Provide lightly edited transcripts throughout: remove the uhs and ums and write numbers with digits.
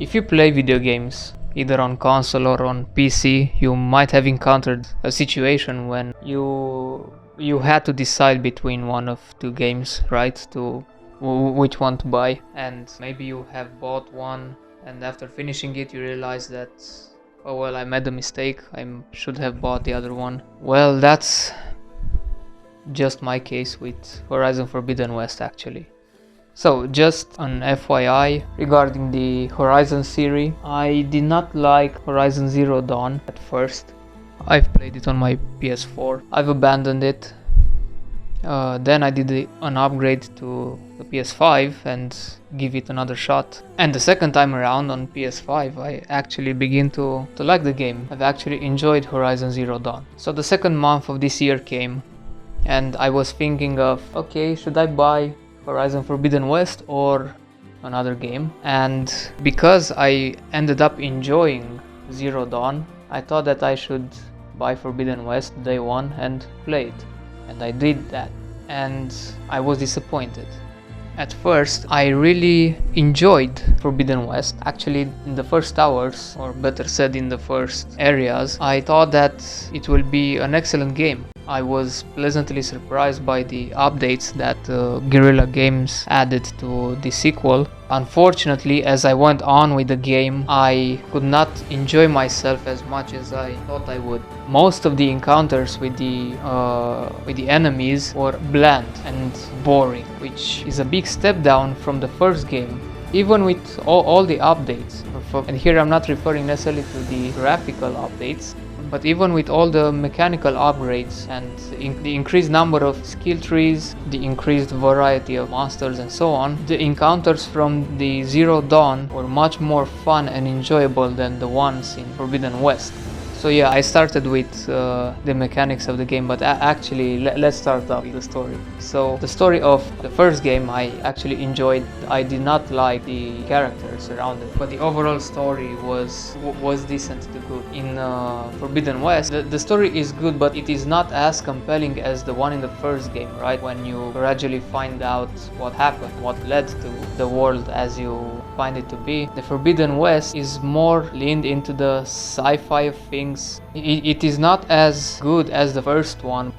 If you play video games, either on console or on PC, you might have encountered a situation when you had to decide between one of two games, right? To which one to buy, and maybe you have bought one, and after finishing it, you realize that, oh well, I made a mistake. I should have bought the other one. Well, that's just my case with Horizon Forbidden West, actually. So, just an FYI regarding the Horizon series, I did not like Horizon Zero Dawn at first. I've played it on my PS4. I've abandoned it. Then I did an upgrade to the PS5 and give it another shot. And the second time around on PS5, I actually begin to like the game. I've actually enjoyed Horizon Zero Dawn. So the second month of this year came, and I was thinking of, okay, should I buy Horizon Forbidden West or another game? And because I ended up enjoying Zero Dawn, I thought that I should buy Forbidden West day one and play it. And I did that, and I was disappointed. At first, I really enjoyed Forbidden West. Actually, in the first hours, or better said, in the first areas, I thought that it will be an excellent game. I was pleasantly surprised by the updates that Guerrilla Games added to the sequel. Unfortunately, as I went on with the game, I could not enjoy myself as much as I thought I would. Most of the encounters with the enemies were bland and boring, which is a big step down from the first game. Even with all the updates, and here I'm not referring necessarily to the graphical updates, but even with all the mechanical upgrades and the increased number of skill trees, the increased variety of monsters and so on, the encounters from the Zero Dawn were much more fun and enjoyable than the ones in Forbidden West. So yeah, I started with the mechanics of the game, but actually let's start off with the story. So the story of the first game I actually enjoyed. I did not like the characters around it, but the overall story was decent to good. In Forbidden West, the story is good, but it is not as compelling as the one in the first game, right? When you gradually find out what happened, what led to the world as you find it to be. The Forbidden West is more leaned into the sci-fi of things. It is not as good as the first one.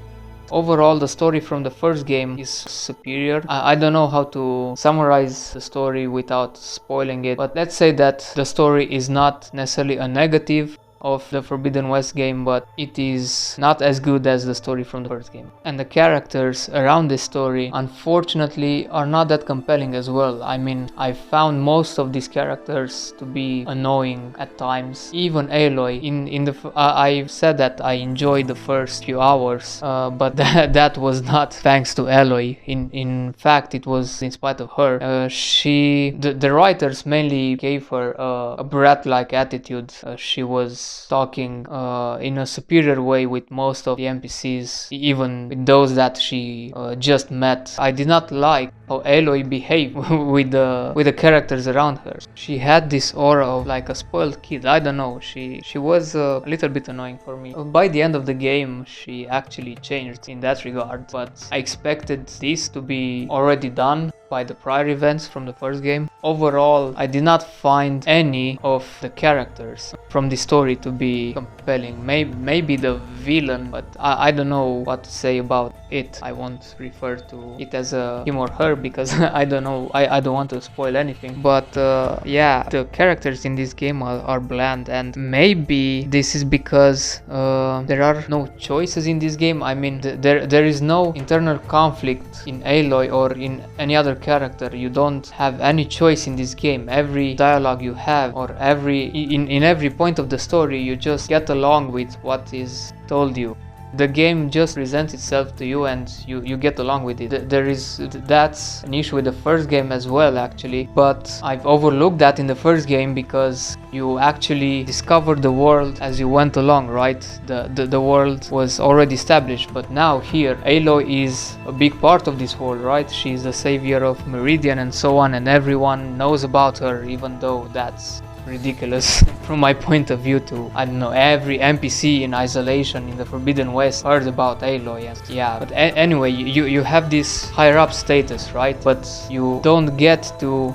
Overall, the story from the first game is superior. I don't know how to summarize the story without spoiling it, but let's say that the story is not necessarily a negative of the Forbidden West game, but it is not as good as the story from the first game. And the characters around this story, unfortunately, are not that compelling as well. I mean, I found most of these characters to be annoying at times. Even Aloy, I've said that I enjoyed the first few hours, but that was not thanks to Aloy. In fact, it was in spite of her. The writers mainly gave her a brat-like attitude. She was talking in a superior way with most of the NPCs, even with those that she just met. I did not like how Aloy behaved with the characters around her. She had this aura of like a spoiled kid. I don't know. She was a little bit annoying for me. By the end of the game, she actually changed in that regard, but I expected this to be already done by the prior events from the first game. Overall, I did not find any of the characters from the story to be compelling. Maybe the villain, but I don't know what to say about it. I won't refer to it as him or her because I don't know. I don't want to spoil anything. But yeah, the characters in this game are bland, and maybe this is because there are no choices in this game. I mean, there is no internal conflict in Aloy or in any other character. You don't have any choice in this game. Every dialogue you have, or in every point of the story, you just get along with what is told you. The game just presents itself to you and you get along with it. That's an issue with the first game as well, actually, but I've overlooked that in the first game because you actually discovered the world as you went along, right? The world was already established, but now here Aloy is a big part of this world, right? She's the savior of Meridian and so on, and everyone knows about her, even though that's ridiculous. from my point of view to, I don't know, every NPC in Isolation in the Forbidden West heard about Aloy. And yeah, but anyway, you have this higher up status, right? But you don't get to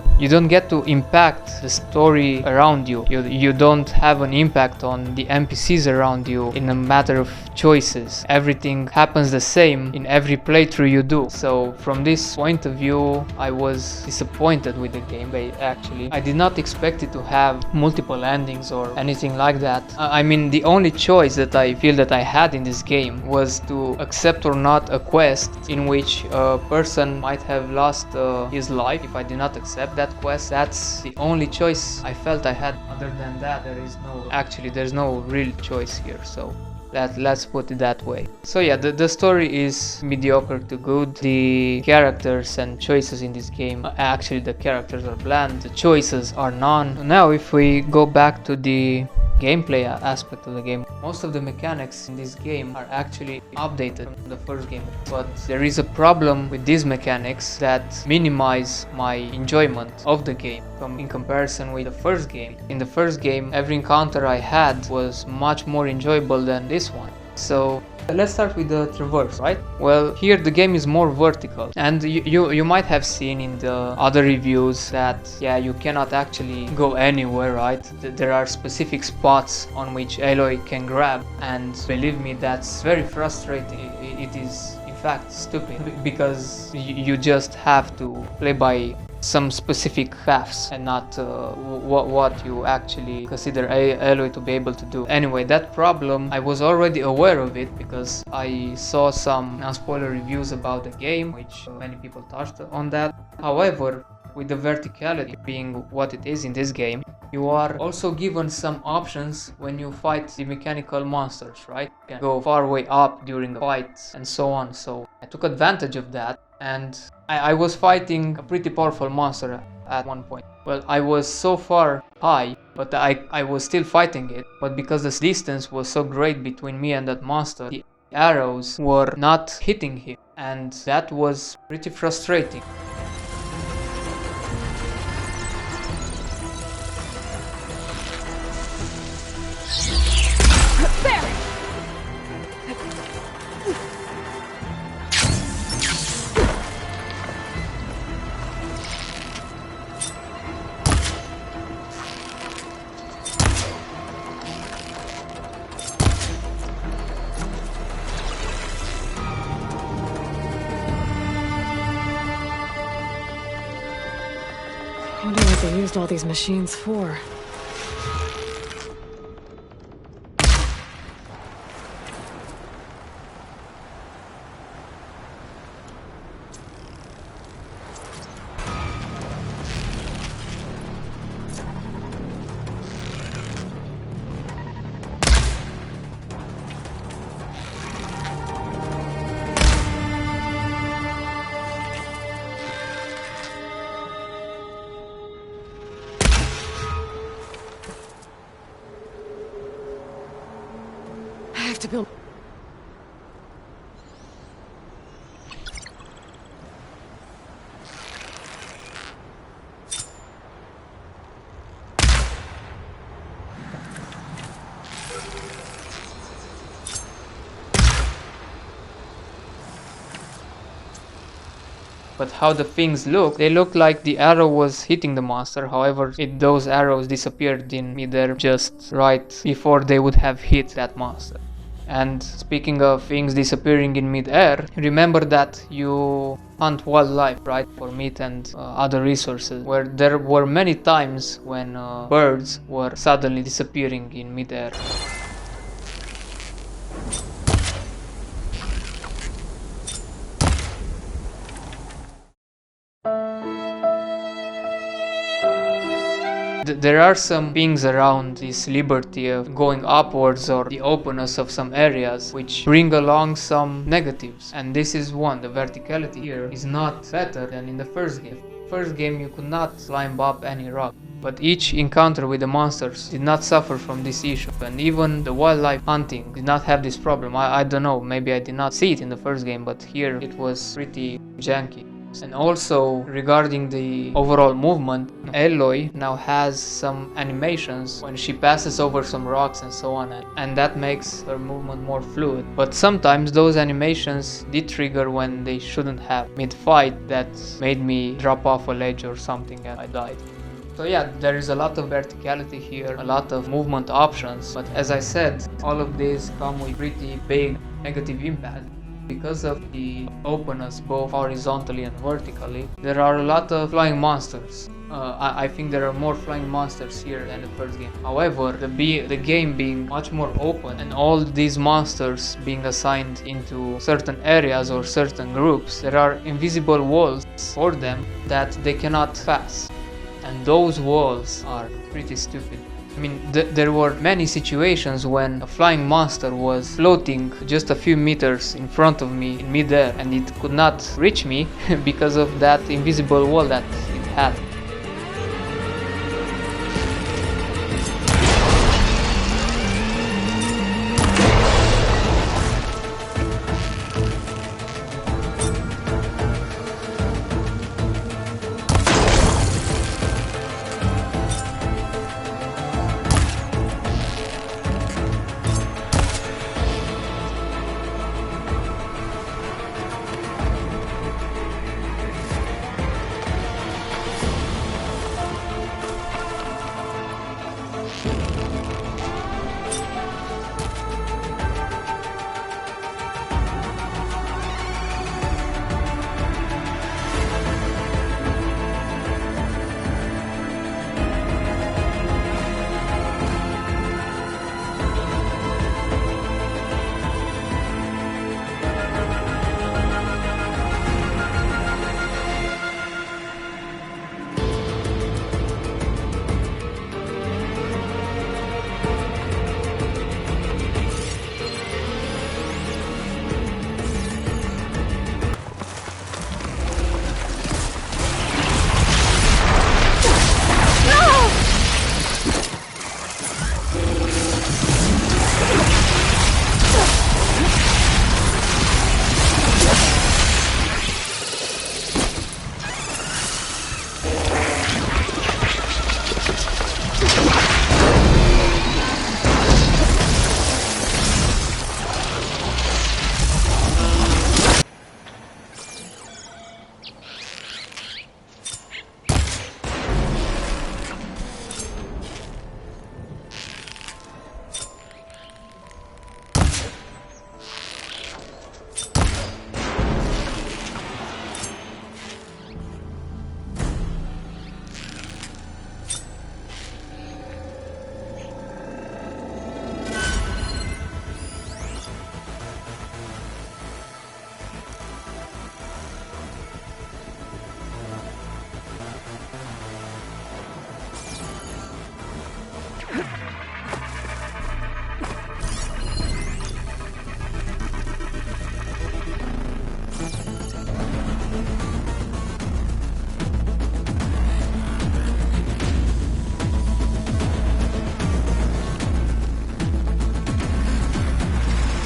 impact the story around you. You don't have an impact on the NPCs around you in a matter of choices. Everything happens the same in every playthrough you do. So from this point of view, I was disappointed with the game. Actually, I did not expect it to have multiple endings or anything like that. I mean, the only choice that I feel that I had in this game was to accept or not a quest in which a person might have lost his life. If I did not accept that quest, that's the only choice I felt I had. Other than that, there's no real choice here. So let's put it that way. So yeah, the story is mediocre to good. The characters and choices in this game, actually the characters are bland, the choices are none. Now if we go back to the gameplay aspect of the game, most of the mechanics in this game are actually updated from the first game, but there is a problem with these mechanics that minimize my enjoyment of the game in comparison with the first game. In the first game, every encounter I had was much more enjoyable than this one. So let's start with the traverse, right? Well, here the game is more vertical, and you might have seen in the other reviews that yeah, you cannot actually go anywhere, right? There are specific spots on which Aloy can grab, and believe me, that's very frustrating. It is in fact stupid, because you just have to play by some specific paths and not what you actually consider Aloy to be able to do. Anyway, that problem, I was already aware of it because I saw some non-spoiler reviews about the game, which many people touched on that. However, with the verticality being what it is in this game, you are also given some options when you fight the mechanical monsters, right? You can go far way up during the fights and so on. So I took advantage of that, and I was fighting a pretty powerful monster at one point. Well, I was so far high, but I was still fighting it. But because the distance was so great between me and that monster, the arrows were not hitting him, and that was pretty frustrating. I wonder what they used all these machines for. I have to build. But how the things look, they look like the arrow was hitting the monster. However, those arrows disappeared in midair just right before they would have hit that monster. And speaking of things disappearing in mid-air, remember that you hunt wildlife, right, for meat and other resources, where there were many times when birds were suddenly disappearing in mid-air. There are some things around this liberty of going upwards or the openness of some areas which bring along some negatives, and this is one. The verticality here is not better than in the first game. First game you could not climb up any rock, but each encounter with the monsters did not suffer from this issue, and even the wildlife hunting did not have this problem. I don't know, maybe I did not see it in the first game, but here it was pretty janky. And also regarding the overall movement, Aloy now has some animations when she passes over some rocks and so on, and that makes her movement more fluid. But sometimes those animations did trigger when they shouldn't have. Mid-fight, that made me drop off a ledge or something and I died. So yeah, there is a lot of verticality here, a lot of movement options, but as I said, all of these come with pretty big negative impact. Because of the openness both horizontally and vertically, there are a lot of flying monsters. I think there are more flying monsters here than the first game. However, the game being much more open and all these monsters being assigned into certain areas or certain groups, there are invisible walls for them that they cannot pass. And those walls are pretty stupid. I mean, there were many situations when a flying monster was floating just a few meters in front of me in midair and it could not reach me because of that invisible wall that it had.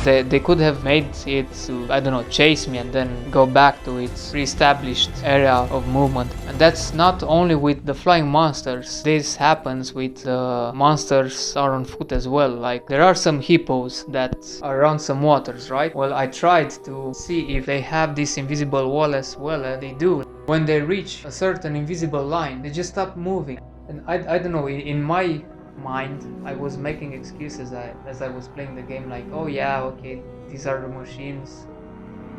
They could have made it to, I don't know, chase me and then go back to its pre-established area of movement. And that's not only with the flying monsters, this happens with the monsters are on foot as well. Like, there are some hippos that are around some waters, right? Well, I tried to see if they have this invisible wall as well, and they do. When they reach a certain invisible line, they just stop moving. And I don't know, in my mind, I was making excuses as I was playing the game, like, oh yeah, okay, these are the machines,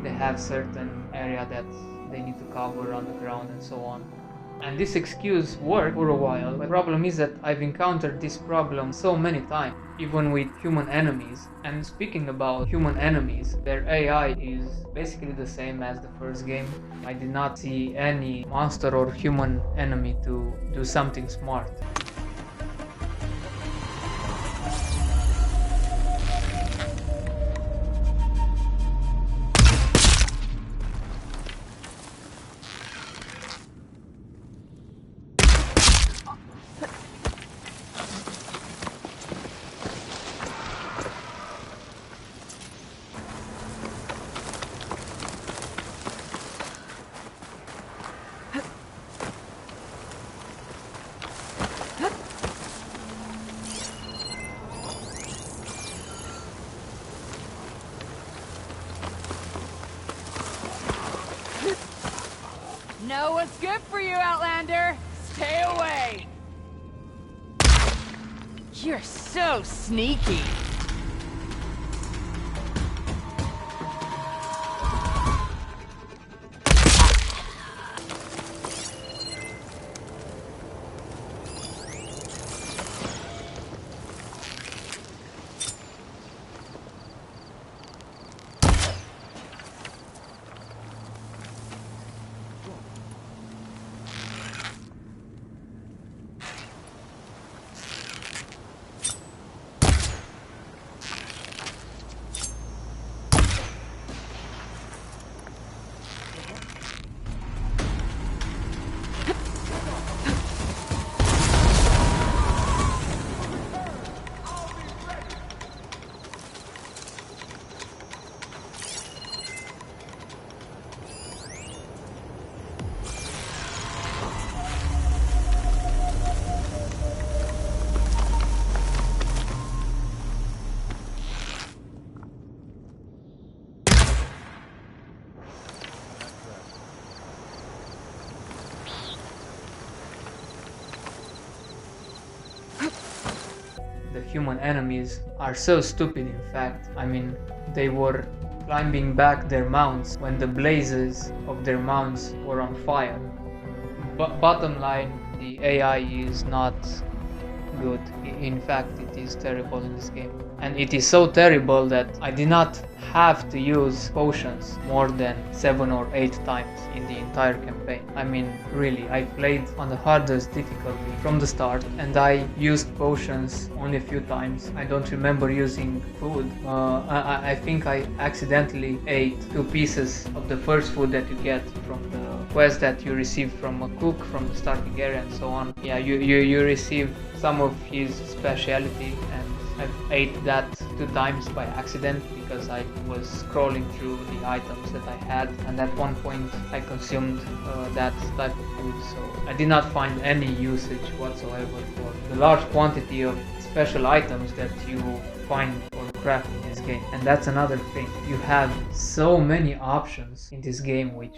they have certain area that they need to cover on the ground and so on. And this excuse worked for a while, but the problem is that I've encountered this problem so many times, even with human enemies. And speaking about human enemies, their AI is basically the same as the first game. I did not see any monster or human enemy to do something smart. you, Outlander! Stay away! You're so sneaky. The human enemies are so stupid, in fact. I mean, they were climbing back their mounts when the blazes of their mounts were on fire. But bottom line, the AI is not good. In fact, it is terrible in this game. And it is so terrible that I did not have to use potions more than 7 or 8 times in the entire campaign. I mean, really, I played on the hardest difficulty from the start and I used potions only a few times. I don't remember using food. I think I accidentally ate 2 pieces of the first food that you get from the quest that you receive from a cook from the starting area and so on. Yeah, you receive some of his speciality, and I ate that 2 times by accident because I was scrolling through the items that I had, and at one point I consumed that type of food, so I did not find any usage whatsoever for the large quantity of special items that you find or craft in this game. And that's another thing, you have so many options in this game, which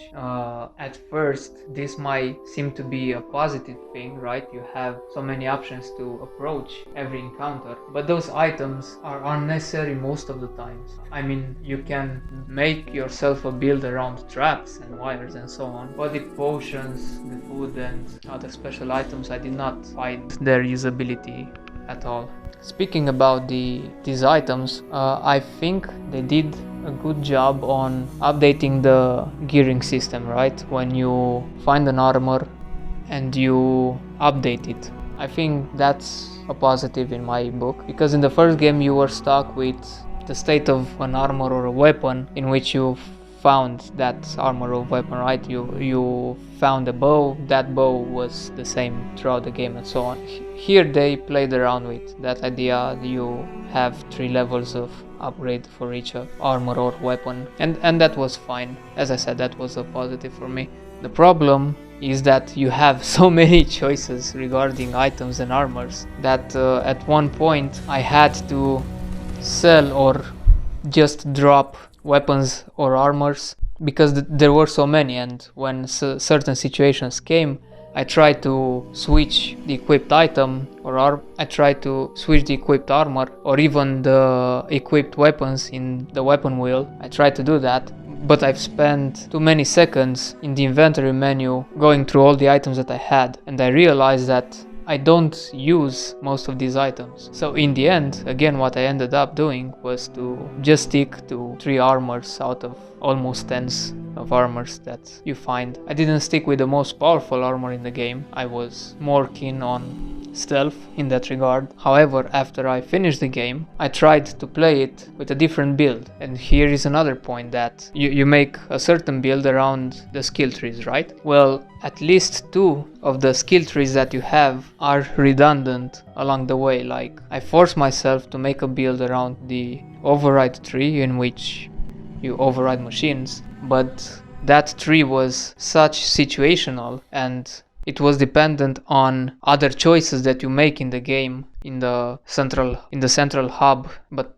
at first this might seem to be a positive thing, right? You have so many options to approach every encounter, but those items are unnecessary most of the times. I mean, you can make yourself a build around traps and wires and so on, but the potions, the food and other special items, I did not find their usability at all. Speaking about these items, I think they did a good job on updating the gearing system, right? When you find an armor and you update it. I think that's a positive in my book, because in the first game you were stuck with the state of an armor or a weapon in which you found that armor or weapon, right? You found a bow, that bow was the same throughout the game and so on. Here they played around with that idea. You have 3 levels of upgrade for each armor or weapon, and that was fine. As I said, that was a positive for me. The problem is that you have so many choices regarding items and armors that at one point I had to sell or just drop weapons or armors because there were so many, and when certain situations came, I tried to switch the equipped item or I tried to switch the equipped armor or even the equipped weapons in the weapon wheel. I tried to do that, but I've spent too many seconds in the inventory menu going through all the items that I had, and I realized that I don't use most of these items. So in the end, again, what I ended up doing was to just stick to 3 armors out of almost tens of armors that you find. I didn't stick with the most powerful armor in the game. I was more keen on stealth in that regard. However, after I finished the game, I tried to play it with a different build. And here is another point, that you make a certain build around the skill trees, right? Well, at least 2 of the skill trees that you have are redundant along the way. Like, I forced myself to make a build around the override tree in which you override machines, but that tree was such situational and it was dependent on other choices that you make in the game in the central hub, but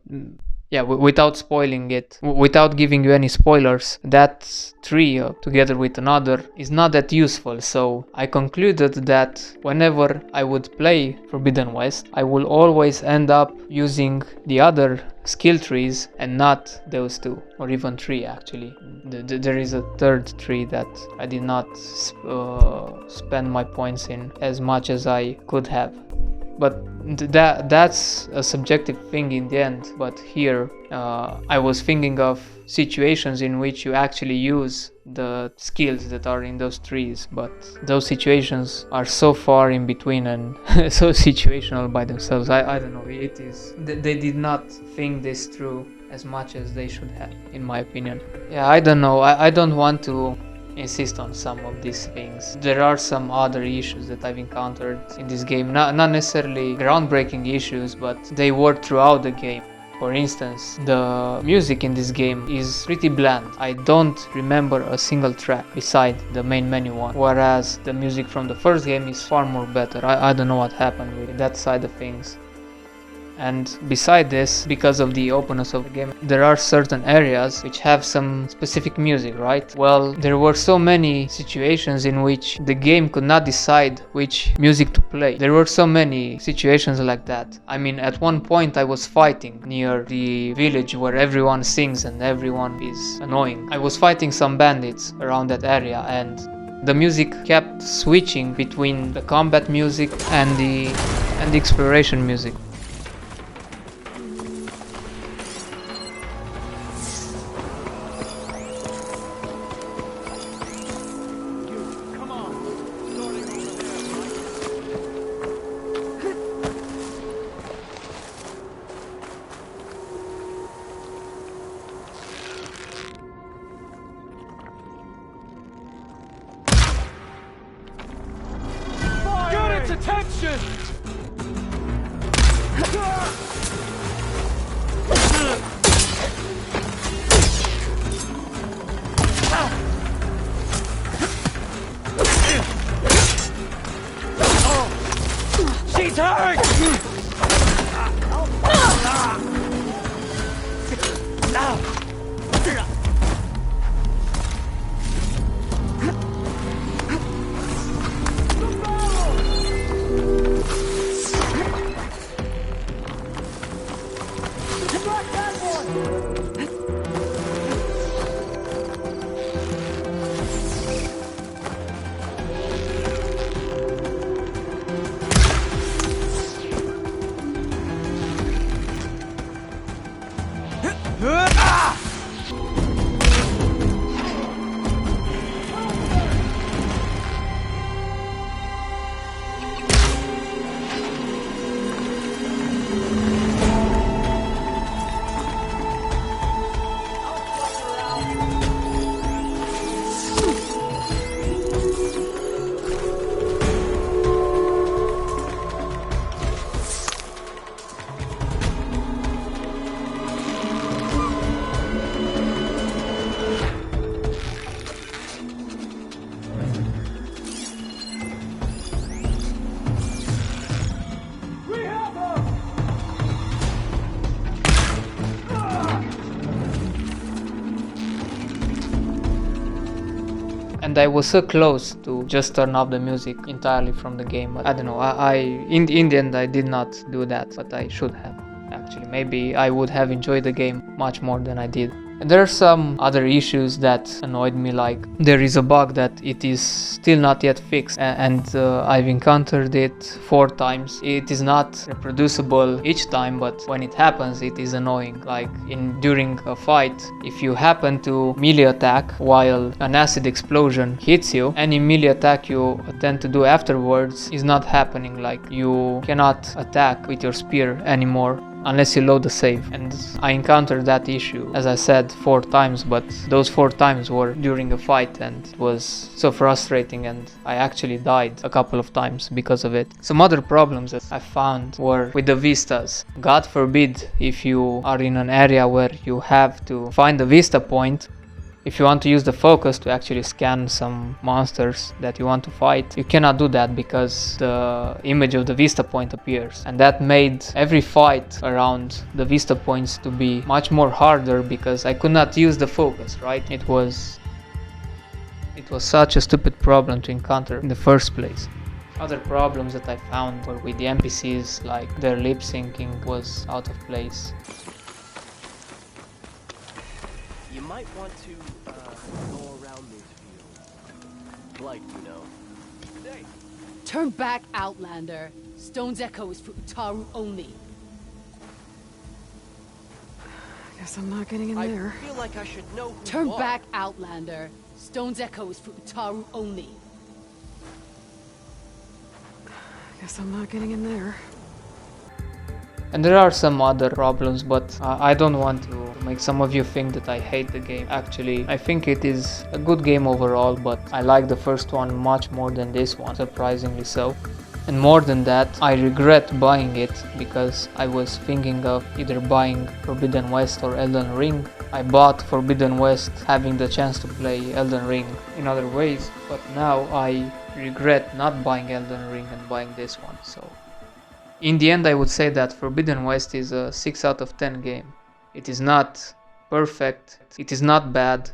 yeah, without spoiling it, without giving you any spoilers, that tree together with another is not that useful. So I concluded that whenever I would play Forbidden West, I will always end up using the other skill trees and not those two, or even three actually. There is a third tree that I did not spend my points in as much as I could have. But that's a subjective thing in the end. But here I was thinking of situations in which you actually use the skills that are in those trees, but those situations are so far in between and so situational by themselves. I don't know, it is, they did not think this through as much as they should have, in my opinion. Yeah, I don't know, I don't want to insist on some of these things. There are some other issues that I've encountered in this game, not necessarily groundbreaking issues, but they were throughout the game. For instance, the music in this game is pretty bland. I don't remember a single track beside the main menu one, whereas the music from the first game is far more better. I don't know what happened with that side of things. And beside this, because of the openness of the game, there are certain areas which have some specific music, right? Well, there were so many situations in which the game could not decide which music to play. There were so many situations like that. I mean, at one point I was fighting near the village where everyone sings and everyone is annoying. I was fighting some bandits around that area, and the music kept switching between the combat music and the exploration music. Attention! She's hurt! And I was so close to just turn off the music entirely from the game. I don't know, in the end I did not do that, but I should have. Actually, maybe I would have enjoyed the game much more than I did. And there are some other issues that annoyed me, like there is a bug that it is still not yet fixed, and I've encountered it 4 times. It is not reproducible each time, but when it happens it is annoying. Like during a fight, if you happen to melee attack while an acid explosion hits you, any melee attack you attempt to do afterwards is not happening. Like you cannot attack with your spear anymore unless you load the save. And I encountered that issue, as I said, 4 times, but those 4 times were during a fight, and it was so frustrating, and I actually died a couple of times because of it. Some other problems that I found were with the vistas. God forbid, if you are in an area where you have to find a vista point, If you want to use the focus to actually scan some monsters that you want to fight, you cannot do that because the image of the vista point appears, and that made every fight around the vista points to be much more harder because I could not use the focus, right? It was such a stupid problem to encounter in the first place. Other problems that I found were with the NPCs, like their lip syncing was out of place. You might want to go around these fields. Like, you know. Hey. Turn back, Outlander. Stone's Echo is for Utaru only. Guess I'm not getting in there. I feel like I should know who Turn you are. back, Outlander. Stone's Echo is for Utaru only. Guess I'm not getting in there. And there are some other problems, but I don't want to make some of you think that I hate the game. Actually, I think it is a good game overall, but I like the first one much more than this one, surprisingly so. And more than that, I regret buying it because I was thinking of either buying Forbidden West or Elden Ring. I bought Forbidden West having the chance to play Elden Ring in other ways, but now I regret not buying Elden Ring and buying this one. So in the end, I would say that Forbidden West is a 6 out of 10 game. It is not perfect, it is not bad,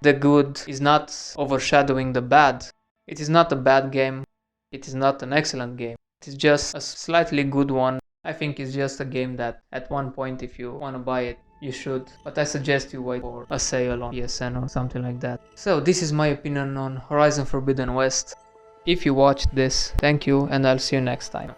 the good is not overshadowing the bad. It is not a bad game, it is not an excellent game. It is just a slightly good one. I think it's just a game that at one point, if you want to buy it, you should. But I suggest you wait for a sale on PSN or something like that. So this is my opinion on Horizon Forbidden West. If you watched this, thank you, and I'll see you next time.